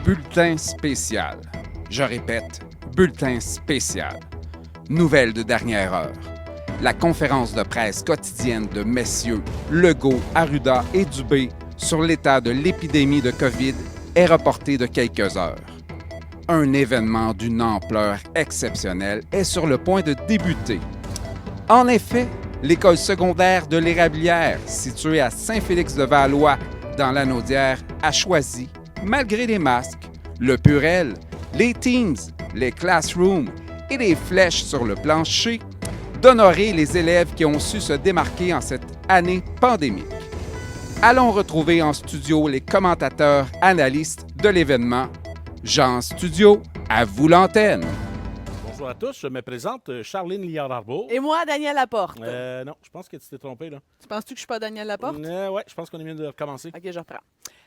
bulletin spécial. Je répète, bulletin spécial. Nouvelles de dernière heure. La conférence de presse quotidienne de messieurs Legault, Arruda et Dubé sur l'état de l'épidémie de COVID est reportée de quelques heures. Un événement d'une ampleur exceptionnelle est sur le point de débuter. En effet, l'école secondaire de l'Érablière, située à Saint-Félix-de-Valois, dans l'Anaudière, a choisi, malgré les masques, le purel, les Teams, les classrooms et les flèches sur le plancher, d'honorer les élèves qui ont su se démarquer en cette année pandémique. Allons retrouver en studio les commentateurs analystes de l'événement. Jean Studio, à vous l'antenne. Bonjour à tous, je me présente Charline Liard-Arbour. Et moi, Daniel Laporte. Non, je pense que tu t'es trompé là. Tu penses-tu que je suis pas Daniel Laporte? Oui, je pense qu'on est bien de recommencer. OK, je reprends.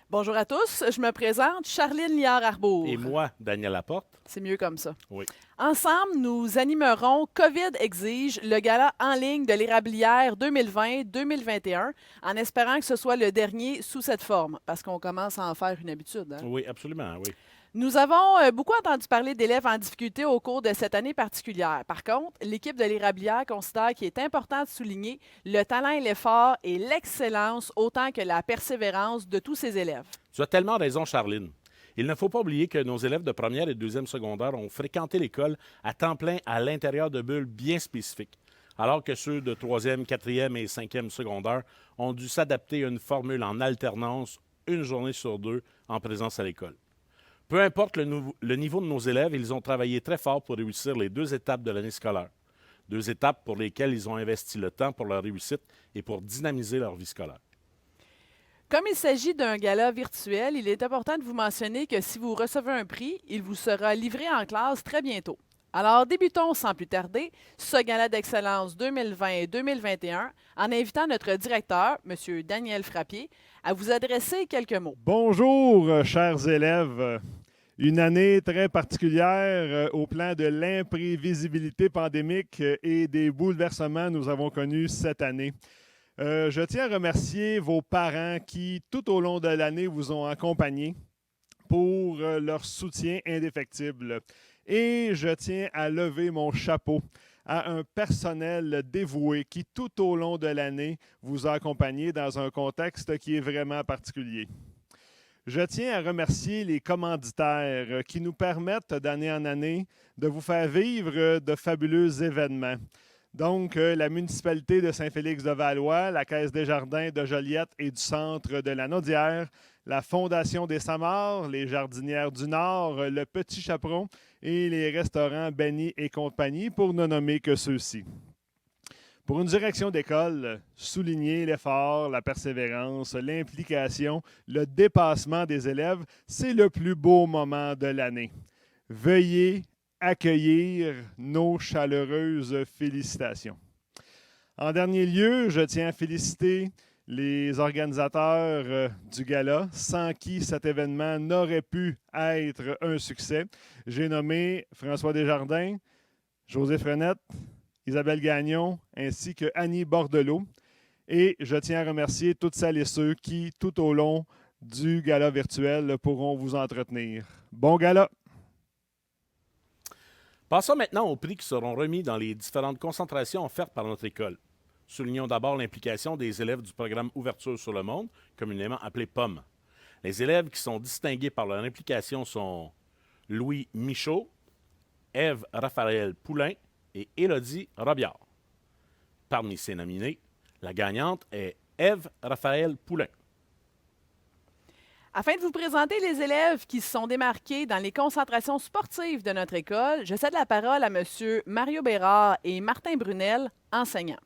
Bonjour à tous, je me présente Charline Liard-Arbour. Et moi, Daniel Laporte. C'est mieux comme ça. Oui. Ensemble, nous animerons COVID exige, le gala en ligne de l'Érablière 2020-2021, en espérant que ce soit le dernier sous cette forme, parce qu'on commence à en faire une habitude. Hein? Oui, absolument, oui. Nous avons beaucoup entendu parler d'élèves en difficulté au cours de cette année particulière. Par contre, l'équipe de l'Érablière considère qu'il est important de souligner le talent et l'effort et l'excellence autant que la persévérance de tous ces élèves. Tu as tellement raison, Charline. Il ne faut pas oublier que nos élèves de première et deuxième secondaire ont fréquenté l'école à temps plein à l'intérieur de bulles bien spécifiques, alors que ceux de troisième, quatrième et cinquième secondaire ont dû s'adapter à une formule en alternance, une journée sur deux, en présence à l'école. Peu importe le niveau de nos élèves, ils ont travaillé très fort pour réussir les 2 étapes de l'année scolaire. 2 étapes pour lesquelles ils ont investi le temps pour leur réussite et pour dynamiser leur vie scolaire. Comme il s'agit d'un gala virtuel, il est important de vous mentionner que si vous recevez un prix, il vous sera livré en classe très bientôt. Alors, débutons sans plus tarder ce gala d'excellence 2020-2021 en invitant notre directeur, M. Daniel Frappier, à vous adresser quelques mots. Bonjour, chers élèves. Une année très particulière au plan de l'imprévisibilité pandémique et des bouleversements que nous avons connus cette année. Je tiens à remercier vos parents qui, tout au long de l'année, vous ont accompagnés pour leur soutien indéfectible. Et je tiens à lever mon chapeau à un personnel dévoué qui, tout au long de l'année, vous a accompagné dans un contexte qui est vraiment particulier. Je tiens à remercier les commanditaires qui nous permettent d'année en année de vous faire vivre de fabuleux événements. Donc, la municipalité de Saint-Félix-de-Valois, la Caisse des Jardins de Joliette et du centre de la Naudière, la Fondation des Samars, les Jardinières du Nord, le Petit Chaperon et les restaurants Benny et compagnie, pour ne nommer que ceux-ci. Pour une direction d'école, souligner l'effort, la persévérance, l'implication, le dépassement des élèves, c'est le plus beau moment de l'année. Veuillez accueillir nos chaleureuses félicitations. En dernier lieu, je tiens à féliciter les organisateurs du gala, sans qui cet événement n'aurait pu être un succès. J'ai nommé François Desjardins, José Frenette, Isabelle Gagnon, ainsi que Annie Bordelot. Et je tiens à remercier toutes celles et ceux qui, tout au long du gala virtuel, pourront vous entretenir. Bon gala! Passons maintenant aux prix qui seront remis dans les différentes concentrations offertes par notre école. Soulignons d'abord l'implication des élèves du programme Ouverture sur le monde, communément appelé POM. Les élèves qui sont distingués par leur implication sont Louis Michaud, Ève Raphaël Poulain et Élodie Robillard. Parmi ces nominés, la gagnante est Ève Raphaël Poulain. Afin de vous présenter les élèves qui se sont démarqués dans les concentrations sportives de notre école, je cède la parole à M. Mario Bérard et Martin Brunel, enseignants.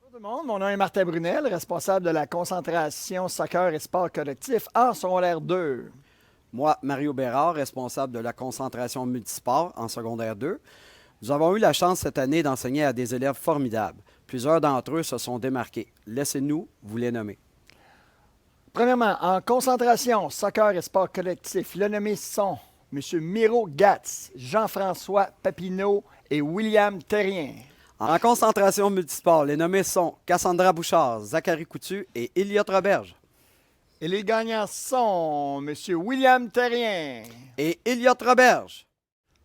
Bonjour tout le monde, mon nom est Martin Brunel, responsable de la concentration soccer et sport collectif en secondaire 2. Moi, Mario Bérard, responsable de la concentration multisport en secondaire 2. Nous avons eu la chance cette année d'enseigner à des élèves formidables. Plusieurs d'entre eux se sont démarqués. Laissez-nous vous les nommer. Premièrement, en concentration soccer et sport collectif, les nommés sont M. Miro Gatz, Jean-François Papineau et William Terrien. En concentration multisport, les nommés sont Cassandra Bouchard, Zachary Coutu et Elliott Roberge. Et les gagnants sont M. William Terrien. Et Elliott Roberge.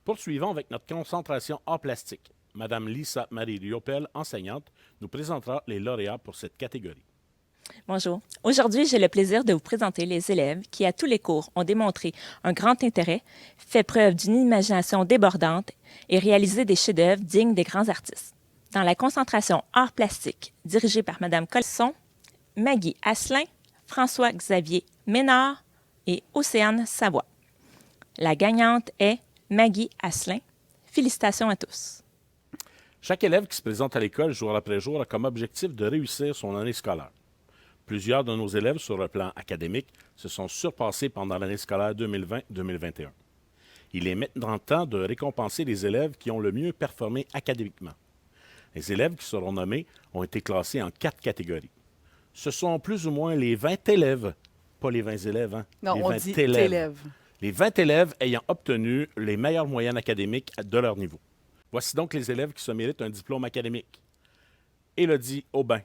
Poursuivons avec notre concentration hors plastique. Madame Lisa Marie Riopel, enseignante, nous présentera les lauréats pour cette catégorie. Bonjour. Aujourd'hui, j'ai le plaisir de vous présenter les élèves qui, à tous les cours, ont démontré un grand intérêt, fait preuve d'une imagination débordante et réalisé des chefs-d'œuvre dignes des grands artistes. Dans la concentration art plastique, dirigée par Mme Colson, Maggie Asselin, François-Xavier Ménard et Océane Savoie. La gagnante est Maggie Asselin. Félicitations à tous. Chaque élève qui se présente à l'école jour après jour a comme objectif de réussir son année scolaire. Plusieurs de nos élèves sur le plan académique se sont surpassés pendant l'année scolaire 2020-2021. Il est maintenant temps de récompenser les élèves qui ont le mieux performé académiquement. Les élèves qui seront nommés ont été classés en 4 catégories. Ce sont plus ou moins les 20 élèves, pas les 20 élèves, hein? Non, les on 20 dit élèves. élèves. Les 20 élèves ayant obtenu les meilleures moyennes académiques de leur niveau. Voici donc les élèves qui se méritent un diplôme académique. Élodie Aubin,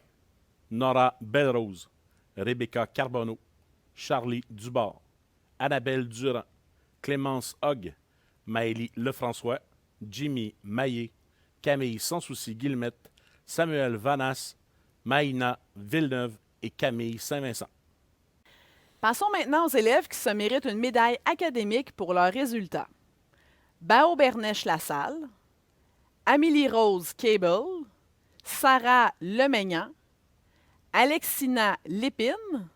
Nora Belrose, Rebecca Carbonneau, Charlie Dubord, Annabelle Durand, Clémence Hogg, Maëlie Lefrançois, Jimmy Maillé, Camille Sans-Souci-Guillemette, Samuel Vanas, Maïna Villeneuve et Camille Saint-Vincent. Passons maintenant aux élèves qui se méritent une médaille académique pour leurs résultats. Bao Bernèche-Lassalle, Amélie-Rose Cable, Sarah Lemeignan, Alexina Lépine,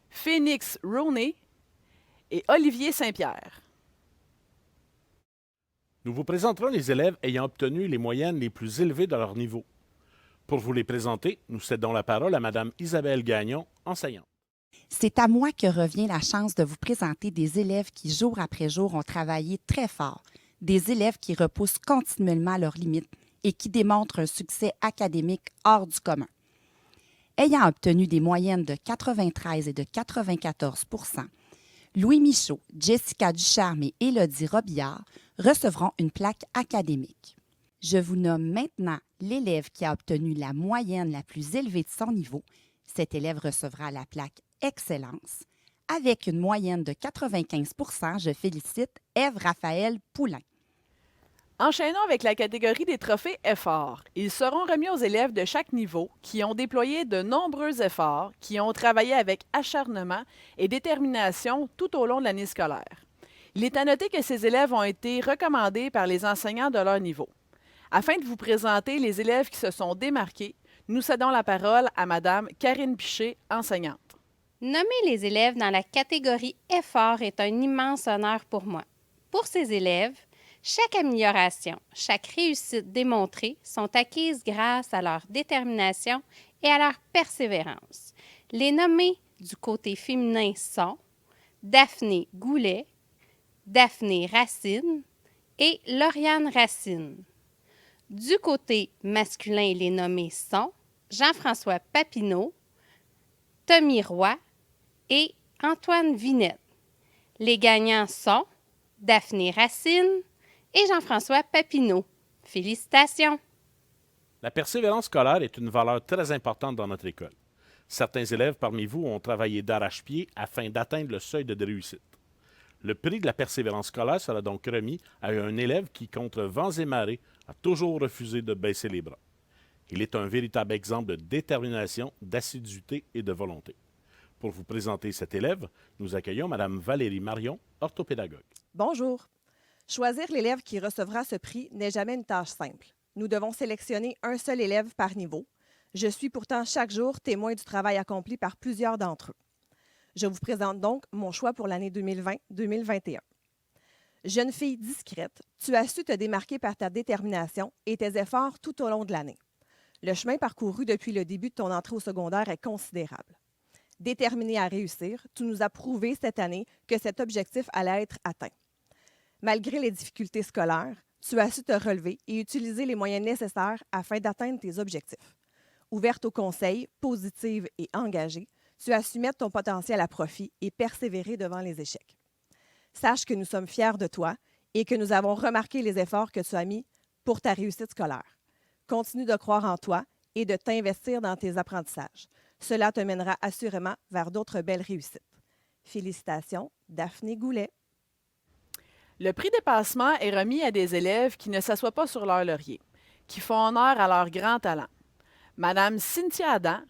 Phoenix Roney et Olivier Saint-Pierre. Nous vous présenterons les élèves ayant obtenu les moyennes les plus élevées de leur niveau. Pour vous les présenter, nous cédons la parole à Mme Isabelle Gagnon, enseignante. C'est à moi que revient la chance de vous présenter des élèves qui, jour après jour, ont travaillé très fort, des élèves qui repoussent continuellement leurs limites et qui démontrent un succès académique hors du commun. Ayant obtenu des moyennes de 93 et de 94 %, Louis Michaud, Jessica Ducharme et Élodie Robillard recevront une plaque académique. Je vous nomme maintenant l'élève qui a obtenu la moyenne la plus élevée de son niveau. Cet élève recevra la plaque Excellence. Avec une moyenne de 95 %, je félicite Ève-Raphaël Poulain. Enchaînons avec la catégorie des trophées efforts. Ils seront remis aux élèves de chaque niveau qui ont déployé de nombreux efforts, qui ont travaillé avec acharnement et détermination tout au long de l'année scolaire. Il est à noter que ces élèves ont été recommandés par les enseignants de leur niveau. Afin de vous présenter les élèves qui se sont démarqués, nous cédons la parole à Mme Karine Piché, enseignante. Nommer les élèves dans la catégorie effort est un immense honneur pour moi. Pour ces élèves, chaque amélioration, chaque réussite démontrée sont acquises grâce à leur détermination et à leur persévérance. Les nommés du côté féminin sont Daphné Goulet, Daphné Racine et Lauriane Racine. Du côté masculin, les nommés sont Jean-François Papineau, Tommy Roy et Antoine Vinette. Les gagnants sont Daphné Racine et Jean-François Papineau. Félicitations! La persévérance scolaire est une valeur très importante dans notre école. Certains élèves parmi vous ont travaillé d'arrache-pied afin d'atteindre le seuil de réussite. Le prix de la persévérance scolaire sera donc remis à un élève qui, contre vents et marées, a toujours refusé de baisser les bras. Il est un véritable exemple de détermination, d'assiduité et de volonté. Pour vous présenter cet élève, nous accueillons Mme Valérie Marion, orthopédagogue. Bonjour. Choisir l'élève qui recevra ce prix n'est jamais une tâche simple. Nous devons sélectionner un seul élève par niveau. Je suis pourtant chaque jour témoin du travail accompli par plusieurs d'entre eux. Je vous présente donc mon choix pour l'année 2020-2021. Jeune fille discrète, tu as su te démarquer par ta détermination et tes efforts tout au long de l'année. Le chemin parcouru depuis le début de ton entrée au secondaire est considérable. Déterminée à réussir, tu nous as prouvé cette année que cet objectif allait être atteint. Malgré les difficultés scolaires, tu as su te relever et utiliser les moyens nécessaires afin d'atteindre tes objectifs. Ouverte au conseil, positive et engagée, tu as su mettre ton potentiel à profit et persévérer devant les échecs. Sache que nous sommes fiers de toi et que nous avons remarqué les efforts que tu as mis pour ta réussite scolaire. Continue de croire en toi et de t'investir dans tes apprentissages. Cela te mènera assurément vers d'autres belles réussites. Félicitations, Daphné Goulet. Le prix dépassement est remis à des élèves qui ne s'assoient pas sur leur laurier, qui font honneur à leur grand talent. Madame Cynthia Adam,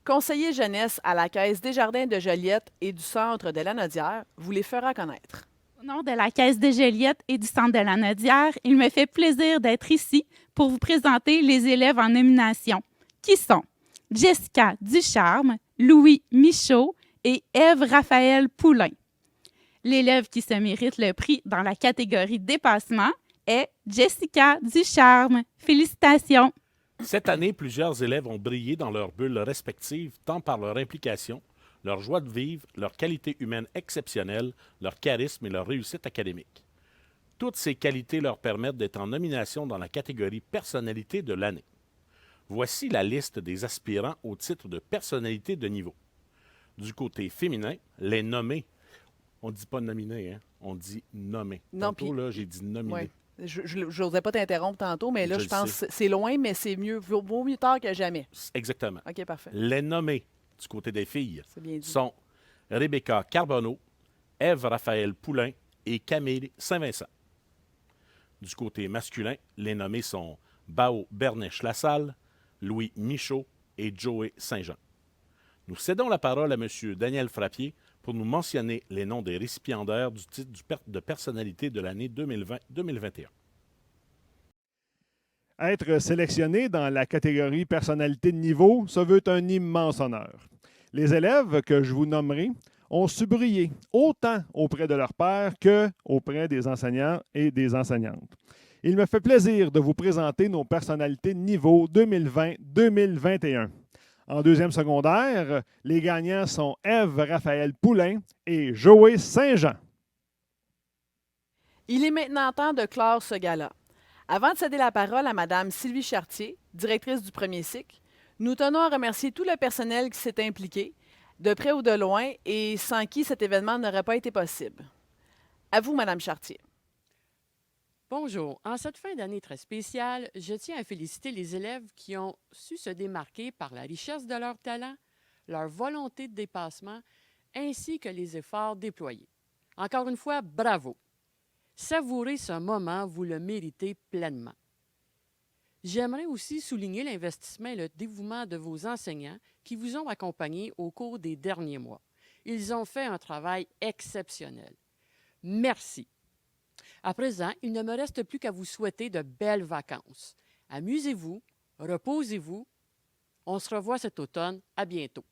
conseiller jeunesse à la Caisse Desjardins de Joliette et du Centre de Lanaudière, vous les fera connaître. Au nom de la Caisse de Joliette et du Centre de Lanaudière, il me fait plaisir d'être ici pour vous présenter les élèves en nomination, qui sont Jessica Ducharme, Louis Michaud et Ève-Raphaël Poulain. L'élève qui se mérite le prix dans la catégorie dépassement est Jessica Ducharme. Félicitations! Cette année, plusieurs élèves ont brillé dans leurs bulles respectives, tant par leur implication, leur joie de vivre, leur qualité humaine exceptionnelle, leur charisme et leur réussite académique. Toutes ces qualités leur permettent d'être en nomination dans la catégorie personnalité de l'année. Voici la liste des aspirants au titre de personnalité de niveau. Du côté féminin, les nommés. On ne dit pas nominé, hein? On dit nommé. Non, Tantôt, là, j'ai dit nominé. Ouais. Je n'osais pas t'interrompre tantôt, mais là, Je je pense que c'est loin, mais c'est mieux. Vaut mieux tard que jamais. Exactement. OK, parfait. Les nommés du côté des filles C'est bien dit. sont Rebecca Carbonneau, Ève-Raphaël Poulain et Camille Saint-Vincent. Du côté masculin, les nommés sont Bao Bernèche-Lassalle, Louis Michaud et Joey Saint-Jean. Nous cédons la parole à M. Daniel Frappier pour nous mentionner les noms des récipiendaires du titre de personnalité de l'année 2020-2021. Être sélectionné dans la catégorie personnalité de niveau, ça veut un immense honneur. Les élèves que je vous nommerai ont su briller autant auprès de leurs pairs qu'auprès des enseignants et des enseignantes. Il me fait plaisir de vous présenter nos personnalités de niveau 2020-2021. En deuxième secondaire, les gagnants sont Ève-Raphaël Poulain et Joey Saint-Jean. Il est maintenant temps de clore ce gala. Avant de céder la parole à Mme Sylvie Chartier, directrice du premier cycle, nous tenons à remercier tout le personnel qui s'est impliqué, de près ou de loin, et sans qui cet événement n'aurait pas été possible. À vous, Mme Chartier. Bonjour. En cette fin d'année très spéciale, je tiens à féliciter les élèves qui ont su se démarquer par la richesse de leur talent, leur volonté de dépassement, ainsi que les efforts déployés. Encore une fois, bravo. Savourez ce moment, vous le méritez pleinement. J'aimerais aussi souligner l'investissement et le dévouement de vos enseignants qui vous ont accompagnés au cours des derniers mois. Ils ont fait un travail exceptionnel. Merci. À présent, il ne me reste plus qu'à vous souhaiter de belles vacances. Amusez-vous, reposez-vous. On se revoit cet automne. À bientôt.